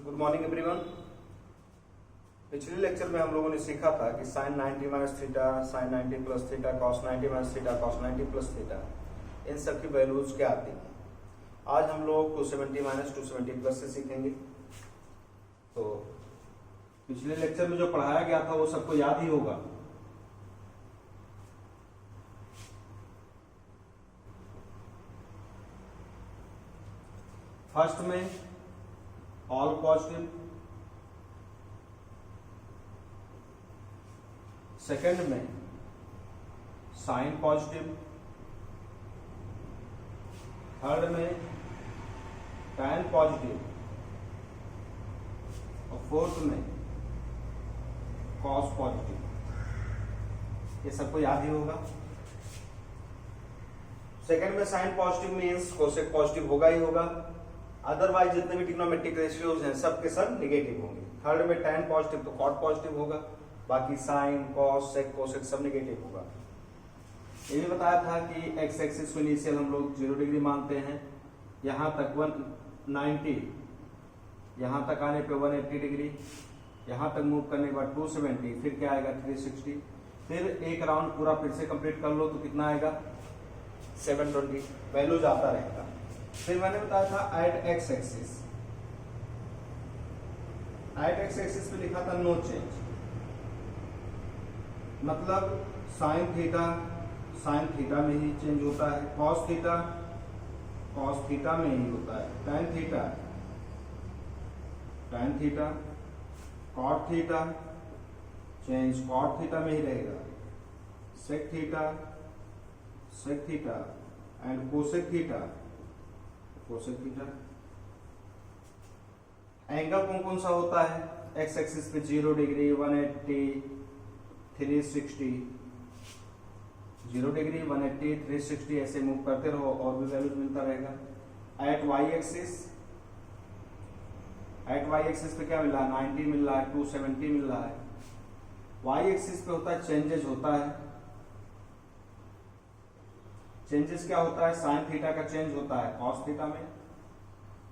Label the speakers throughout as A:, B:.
A: Good morning everyone. पिछले lecture में हम लोगों ने सीखा था कि sine 90 minus theta, sine 90 plus theta, cos 90 minus theta, cos 90 plus theta, इन सब की वैल्यूज क्या आती हैं। आज हम लोग 270 माइनस 270 प्लस से सीखेंगे। तो पिछले लेक्चर में जो पढ़ाया गया था वो सबको याद ही होगा। फर्स्ट में ऑल पॉजिटिव, सेकंड में साइन पॉजिटिव, थर्ड में टैन पॉजिटिव और फोर्थ में कॉस पॉजिटिव। ये सबको याद ही होगा। सेकंड में sine positive means cosec positive होगा ही होगा, अदरवाइज जितने भी ट्रिग्नोमेट्रिक रेशियोज हैं सब के सब निगेटिव होंगे। थर्ड में टैन पॉजिटिव तो कॉट पॉजिटिव होगा, बाकी साइन कॉस सेक कोसेक सब निगेटिव होगा। ये भी बताया था कि एक्स एक्सिस को इनिशियल हम लोग 0 डिग्री मानते हैं, यहाँ तक 190, यहाँ तक आने पे 180 डिग्री, यहाँ तक मूव करने के बाद 270, फिर क्या आएगा 360, फिर एक राउंड पूरा फिर से कंप्लीट कर लो तो कितना आएगा 720, वैल्यू जाता रहेगा। फिर मैंने बताया था at X axis, at X axis पे लिखा था नो चेंज, मतलब साइन थीटा में ही चेंज होता है, कॉस थीटा में ही होता है, tan theta, cot theta change cot theta में ही रहेगा, sec theta and cosec theta. Angle कौन सा होता है एक्स एक्सिस पे 0 डिग्री, 180, 360, 0 डिग्री 180, 360 ऐसे मूव करते रहो और भी वैल्यूज मिलता रहेगा। एट वाई एक्सिस पे क्या मिल रहा है 90 मिल रहा है, 270 मिल रहा है। वाई एक्सिस पे होता है चेंजेस होता है, चेंजेस क्या होता है साइन थीटा का चेंज होता है कॉस थीटा में,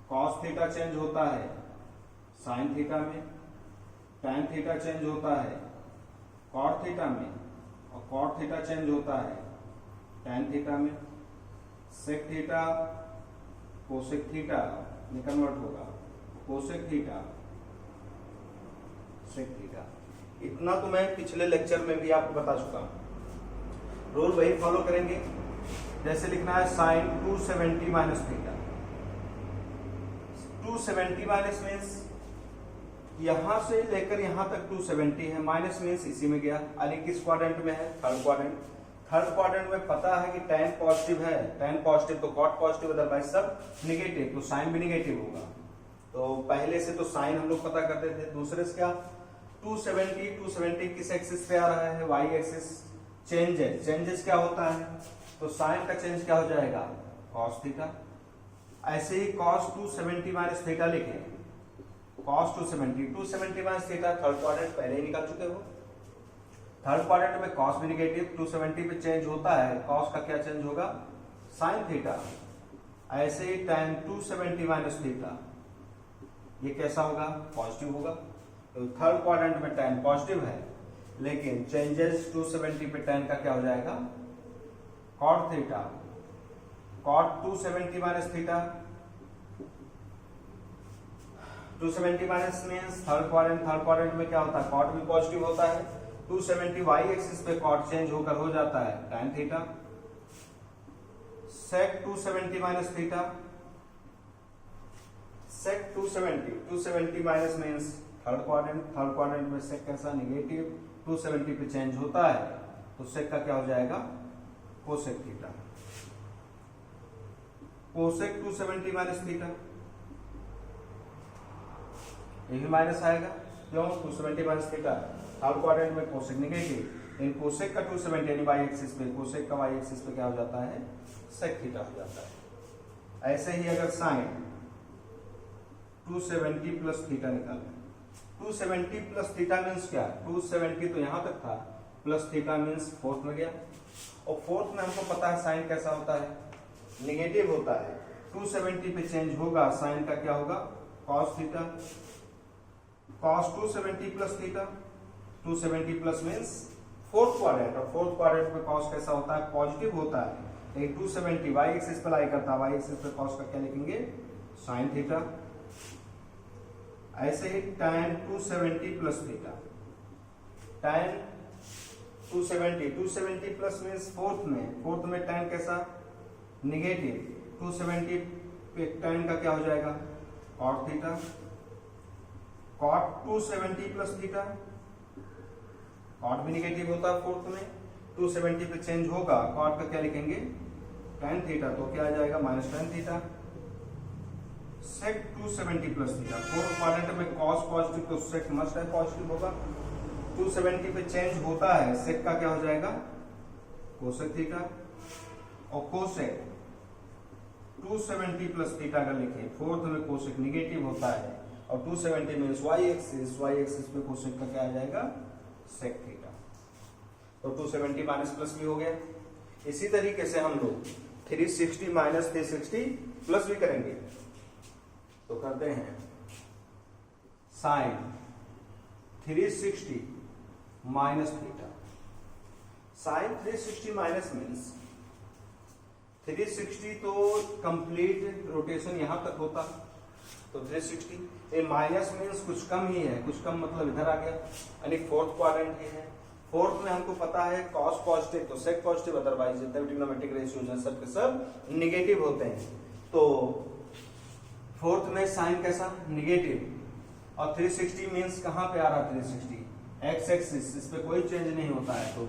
A: कॉस थीटा चेंज होता है साइन थीटा में, टैन थीटा चेंज होता है कॉट थीटा में और कॉट थीटा चेंज होता है टैन थीटा में, सेक थीटा कोसेक थीटा में कन्वर्ट होगा, कोसेक थीटा सेक थीटा। इतना तो मैं पिछले लेक्चर में भी आपको बता चुका हूं। रूल वही फॉलो करेंगे। जैसे लिखना है sine 270 minus theta, 270 minus means यहां से लेकर यहां तक 270 है, माइनस मीन्स इसी में गया। अली किस क्वाड्रेंट में है थर्ड क्वाड्रेंट में पता है कि टैन पॉजिटिव है, टैन पॉजिटिव तो कॉट पॉजिटिव, अदरवाइज सब निगेटिव, तो साइन भी निगेटिव होगा। तो पहले से तो साइन हम लोग पता करते थे, दूसरे से क्या 270 किस एक्सिस पे आ रहा है वाई एक्सिस। चेंजेस क्या होता है तो साइन का चेंज क्या हो जाएगा कॉस थीटा। ऐसे ही कॉस 270 माइनस थीटा लिखे, cos 270 minus theta third quadrant पहले ही निकाल चुके हो। थर्ड क्वाड्रेंट में कॉस भी निगेटिव 270 पे चेंज होता है, कॉस का क्या चेंज होगा साइन थीटा। ऐसे ही टैन 270 माइनस थीटा ये कैसा होगा पॉजिटिव होगा। तो थर्ड क्वाड्रेंट में टैन पॉजिटिव है, लेकिन चेंजेस 270 पे टैन का क्या हो जाएगा cot theta, cot 270 minus theta, 270 minus means third quadrant में क्या होता है कॉट भी पॉजिटिव होता है। 270 वाई एक्सिस पे कॉट चेंज होकर हो जाता है टैन थीटा। सेक 270 माइनस थीटा, सेक 270 माइनस मीन्स थर्ड क्वाड्रेंट में सेक कैसा निगेटिव, 270 पे चेंज होता है तो सेक का क्या हो जाएगा cosec theta. Cosec 270 minus theta ये भी माइनस आएगा, क्यों 270 माइनस थीटा थर्ड क्वाड्रेंट में कोसेक निगेटिव, इन कोसेक का 270 यानी वाई एक्सिस पे, कोसेक का वाई एक्सिस पे क्या हो जाता है सेक थीटा हो जाता है। ऐसे ही अगर साइन 270 प्लस थीटा निकालें, 270 प्लस थीटा मीन्स क्या 270 तो यहां तक था, प्लस थीटा मीन्स फोर्थ में गया, और फोर्थ में हमको पता है साइन कैसा होता है निगेटिव होता है। 270 पे चेंज होगा, साइन का क्या होगा cos theta, cos 270 plus theta, 270 plus means fourth quadrant, और फोर्थ क्वाड्रेंट में cos कैसा होता है, पॉजिटिव होता है। एक 270 y एक्सिस पे लाई करता है, y एक्सिस पे cos का क्या लिखेंगे, sin थीटा। ऐसे ही tan 270 plus theta, tan 270 plus means fourth में tan कैसा, निगेटिव, 270 पे tan का क्या हो जाएगा, cot theta. cot 270 plus theta, cot भी निगेटिव होता है फोर्थ में, 270 पे चेंज होगा, cot का क्या लिखेंगे, tan थीटा, तो क्या आ जाएगा, minus tan theta. sec 270 plus theta, fourth quadrant में cos पॉजिटिव तो sec मस्ट है पॉजिटिव होगा, 270 पे चेंज होता है, sec का क्या हो जाएगा, cosec थीटा। और cosec 270 प्लस थीटा का लिखे, फोर्थ में cosec निगेटिव होता है, और 270 मीन्स y एक्सिस पे cosec का क्या आ जाएगा, sec थीटा। तो 270 माइनस प्लस भी हो गया। इसी तरीके से हम लोग 360 माइनस 360 प्लस भी करेंगे, तो करते हैं sine 360 minus theta. Sine 360 minus means 360 तो कंप्लीट रोटेशन यहां तक होता, तो 360, ये माइनस मीन्स कुछ कम ही है, कुछ कम मतलब इधर आ गया, यानी फोर्थ क्वाड्रेंट ही है। फोर्थ में हमको पता है cos पॉजिटिव तो sec पॉजिटिव, अदरवाइज जितने भी ट्रिग्नोमेट्रिक रेशियोज सब के सब निगेटिव होते हैं। तो फोर्थ में साइन कैसा, निगेटिव, और 360 मीन्स कहां पे आ रहा है, 360 एक्स एक्सिस, इस पे कोई चेंज नहीं होता है, तो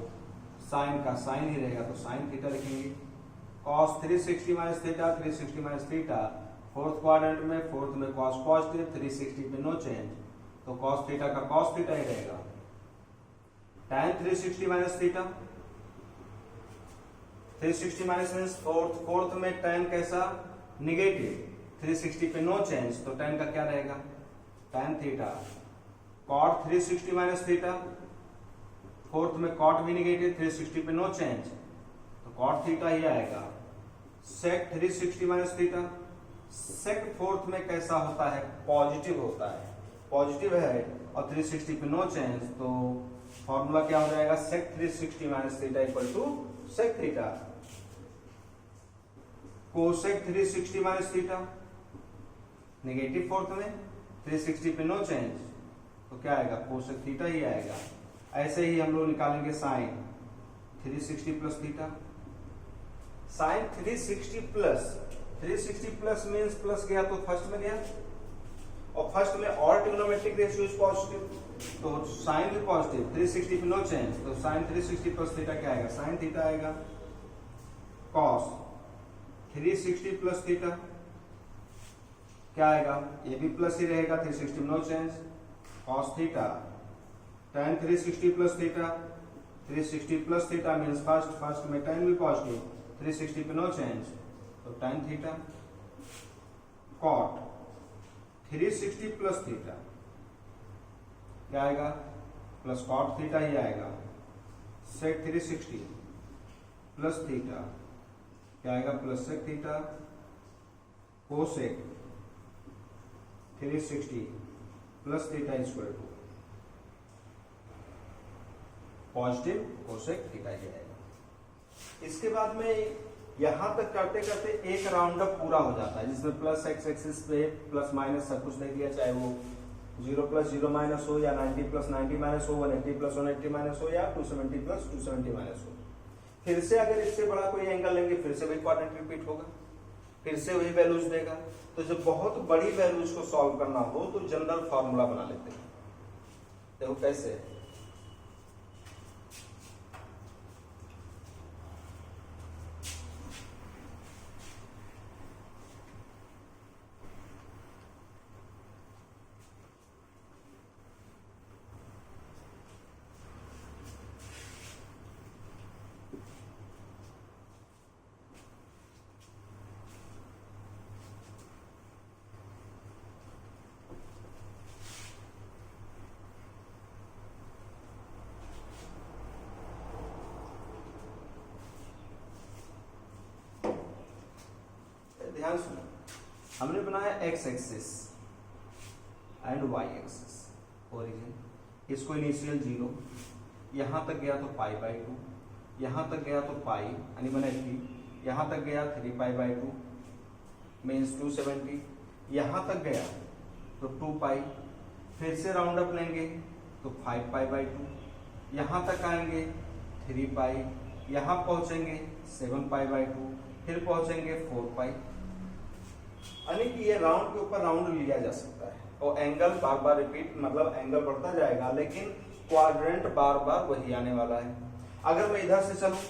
A: साइन का साइन ही रहेगा, तो साइन थीटा लिखेंगे। cos 360 minus theta, 360 minus theta, fourth quadrant में cos पॉजिटिव, 360 पे नो चेंज, तो cos थीटा का cos थीटा ही रहेगा। tan 360 minus theta, 360 minus means fourth में tan कैसा, निगेटिव, 360 पे नो चेंज, तो tan का क्या रहेगा, tan theta. cot 360 minus theta, fourth में cot भी निगेटिव, 360 पे नो चेंज, तो cot थीटा ही आएगा। sec 360 minus theta, sec fourth में कैसा होता है, पॉजिटिव होता है, पॉजिटिव है, और 360 पे नो चेंज, तो फॉर्मूला क्या हो जाएगा, sec 360 minus theta equal to sec theta. cosec 360 minus theta, negative fourth में, 360 पे नो चेंज, तो क्या आएगा, cosec थीटा ही आएगा। ऐसे ही हम लोग निकालेंगे sin 360 plus theta. sin 360 plus means plus गया तो फर्स्ट में गया, और फर्स्ट में और ट्रिग्नोमेट्रिक रेशियो इज पॉजिटिव, तो साइन भी पॉजिटिव, 360 पे नो चेंज, तो साइन 360 प्लस थीटा क्या आएगा, साइन थीटा आएगा। cos 360 प्लस थीटा क्या आएगा, ये भी प्लस ही रहेगा, 360 no change, cos theta. tan 360 plus theta, 360 plus theta means first में tan भी पॉजिटिव, 360 पे नो चेंज, तो tan theta. cot 360 plus theta क्या आएगा, प्लस cot थीटा ही आएगा। sec 360 प्लस थीटा क्या आएगा, plus sec theta. cosec 360 plus theta equal to positive cosec theta ही आएगा। इसके बाद में यहां तक करते करते एक राउंड अप पूरा हो जाता है, जिसमें प्लस एक्स एक्सिस पे प्लस माइनस सब कुछ दे दिया, चाहे वो 0 प्लस 0 माइनस हो, या 90 प्लस 90 माइनस हो, 180 प्लस 180 माइनस हो, या 270 प्लस 270 माइनस हो। फिर से अगर इससे बड़ा कोई एंगल लेंगे, फिर से वही क्वाड्रेंट रिपीट होगा, फिर से वही वैल्यूज देगा। तो जब बहुत बड़ी वैल्यूज को सॉल्व करना हो तो जनरल फॉर्मूला बना लेते हैं। देखो कैसे, ध्यान सुनो, हमने बनाया X axis and Y axis. Origin, इसको इनिशियल 0, यहाँ तक गया तो π/2, यहाँ तक गया तो पाई यानी बने 3, यहाँ तक गया 3π/2 मीन्स 270, यहाँ तक गया तो 2π, फिर से राउंड अप लेंगे तो 5π/2, यहाँ तक आएंगे 3π, यहाँ पहुंचेंगे 7π/2, फिर पहुंचेंगे 4π। यानी कि ये राउंड के ऊपर राउंड लिया जा सकता है और एंगल बार बार रिपीट, मतलब एंगल बढ़ता जाएगा लेकिन क्वाड्रेंट बार बार वही आने वाला है। अगर मैं इधर से चलूं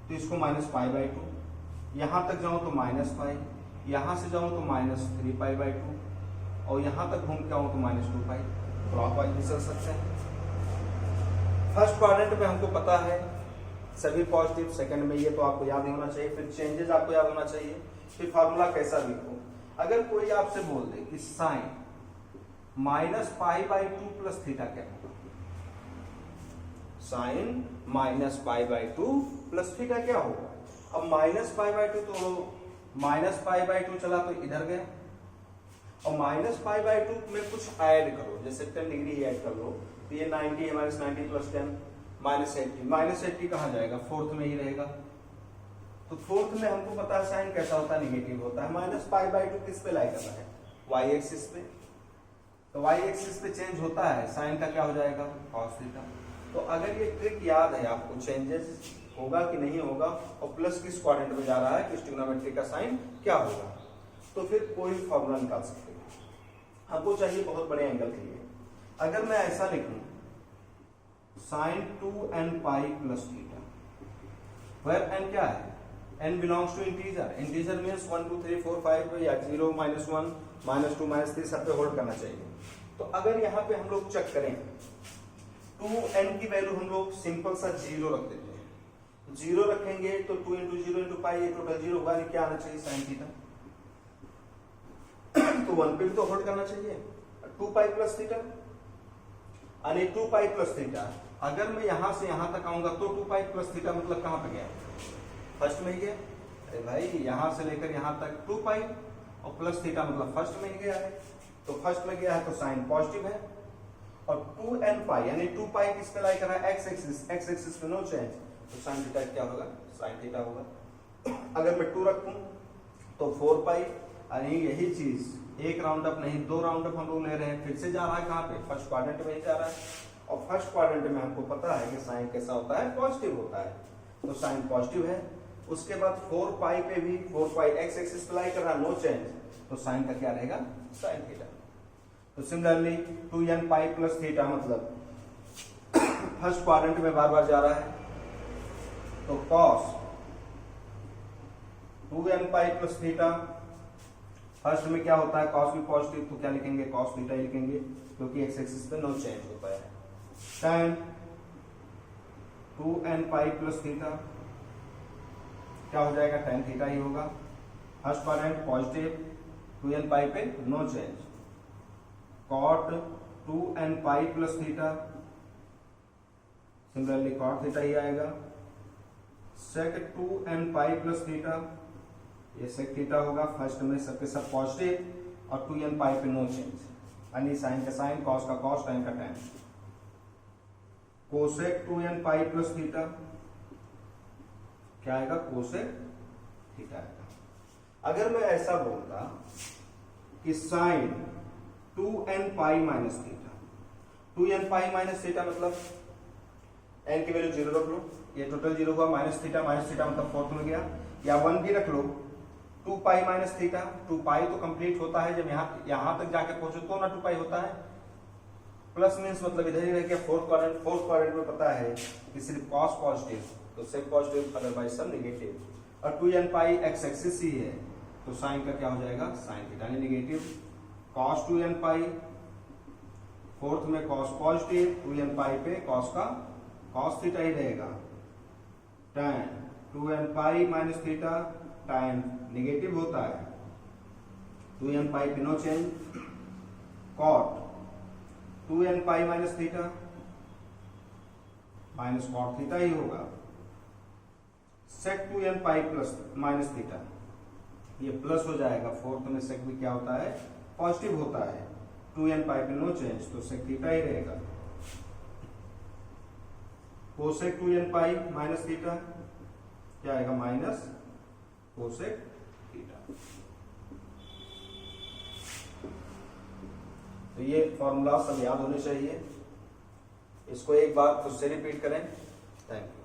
A: तो इसको -π/2, यहाँ तक जाऊं तो -π, यहाँ से जाऊं तो -3π/2 और यहाँ तक घूम के आऊं तो -2π। क्लॉकवाइज भी चल सकते हैं। फर्स्ट क्वाड्रेंट में हमको पता है सभी पॉजिटिव, सेकंड में ये तो आपको याद ही होना चाहिए, फिर चेंजेस आपको याद होना चाहिए, फिर फार्मूला कैसा लिखो। अगर कोई आपसे बोल दे कि साइन -π/2 प्लस थीटा क्या होगा, साइन -π/2 प्लस थीटा क्या होगा। अब -π/2 तो -π/2 चला तो इधर गया और -π/2 में कुछ ऐड करो, जैसे 10 डिग्री ही ऐड कर लो तो ये 90 है, -90 प्लस 10 -80, -80 कहाँ जाएगा, फोर्थ में ही रहेगा। तो फोर्थ में हमको पता है साइन कैसा होता है, निगेटिव होता है। -π/2 किस पे लाई करना है, y एक्सिस पे, तो y एक्सिस पे चेंज होता है, साइन का क्या हो जाएगा, cos थीटा। तो अगर ये ट्रिक याद है आपको, चेंजेस होगा कि नहीं होगा और प्लस किस क्वाड्रेंट में जा रहा है, किस ट्रिग्नोमेट्री का साइन क्या होगा, तो फिर कोई फॉर्मूला निकाल सकते हैं। हमको चाहिए बहुत बड़े एंगल के लिए। अगर मैं ऐसा लिखूं sin 2nπ plus theta, where n क्या है, n belongs to integer, integer means 1 2 3 4 5 या 0 -1 -2 -3 सब पे होल्ड करना चाहिए। तो अगर यहाँ पे हम लोग चेक करें 2n की वैल्यू हम लोग सिंपल सा 0 रख देते हैं, 0 रखेंगे तो 2 × 0 × पाई ये टोटल 0 होगा, क्या आना चाहिए, sin थीटा। तो 1 पे भी तो होल्ड करना चाहिए, 2π प्लस थीटा, यानी 2π प्लस थीटा। अगर मैं यहां से यहां तक आऊंगा तो 2π प्लस थीटा मतलब कहां पे गया, फर्स्ट में ही गया। अरे भाई यहां से लेकर यहां तक 2π और प्लस थीटा मतलब फर्स्ट में ही गया है, तो फर्स्ट में गया है तो साइन पॉजिटिव है। और 2nπ यानी 2π किस पे लाई कर रहा है, एक्स एक्सिस पे नो चेंज, तो साइन थीटा क्या होगा, साइन थीटा होगा। अगर मैं 2 रखूं तो 4π, यानी यही चीज एक राउंड अप नहीं 2 राउंड अप हम लोग ले रहे हैं, फिर से जा रहा है कहां पे, फर्स्ट क्वाड्रेंट में ही जा रहा है। और फर्स्ट क्वाड्रेंट में हमको पता है कि साइन कैसा होता है, पॉजिटिव होता है, तो साइन पॉजिटिव है। उसके बाद 4π पे भी 4π एक्स एक्सिस पे लाई कर रहा है, नो चेंज, तो साइन का क्या रहेगा, साइन थीटा। तो सिमिलरली 2nπ प्लस थीटा मतलब फर्स्ट क्वाड्रेंट में बार बार जा रहा है, तो cos 2nπ plus theta, first में क्या होता है, cos भी पॉजिटिव, तो क्या लिखेंगे, cos थीटा ही लिखेंगे क्योंकि एक्स एक्सिस पे नो चेंज होता है। tan 2nπ प्लस थीटा क्या हो जाएगा, tan थीटा ही होगा। फर्स्ट क्वाड्रेंट पॉजिटिव, 2nπ पे no change. cot 2nπ plus theta, similarly cot theta ही आएगा। sec 2nπ प्लस थीटा, ये sec थीटा होगा, फर्स्ट में सबके सब पॉजिटिव और 2nπ पे नो चेंज, यानी साइन का साइन, cos का cos, tan का tan। cosec 2nπ plus theta क्या आएगा, cosec थीटा आएगा। अगर मैं ऐसा बोलता कि sin 2nπ minus theta, 2nπ minus theta मतलब n की वैल्यू 0 रख लो, ये टोटल 0 हुआ, माइनस थीटा मतलब फोर्थ में गया, या 1 भी रख लो, 2π माइनस थीटा, 2π तो कंप्लीट होता है जब यहां तक जाके पहुंचो तो ना 2π होता है, प्लस मीन्स मतलब इधर ही रह गया फोर्थ क्वाड्रेंट में पता है कि सिर्फ cos पॉजिटिव तो sec पॉजिटिव, अदरवाइज सब नेगेटिव, और 2nπ एक्स एक्सिस ही है तो साइन का क्या हो जाएगा, साइन थीटा यानी नेगेटिव। cos 2nπ फोर्थ में cos पॉजिटिव, 2nπ पे cos का cos थीटा ही रहेगा। tan 2nπ minus theta, tan negative होता है, 2nπ पे no change. cot 2nπ minus theta minus cot theta ही होगा। sec 2nπ plus minus theta, ये प्लस हो जाएगा, फोर्थ में sec भी क्या होता है, पॉजिटिव होता है, 2n पाई पे नो चेंज, तो सेक थीटा ही रहेगा। Cosec 2n pi minus theta क्या आएगा, माइनस कोसेक थीटा। तो ये फॉर्मूला सब याद होने चाहिए, इसको एक बार खुद से रिपीट करें। Thank you.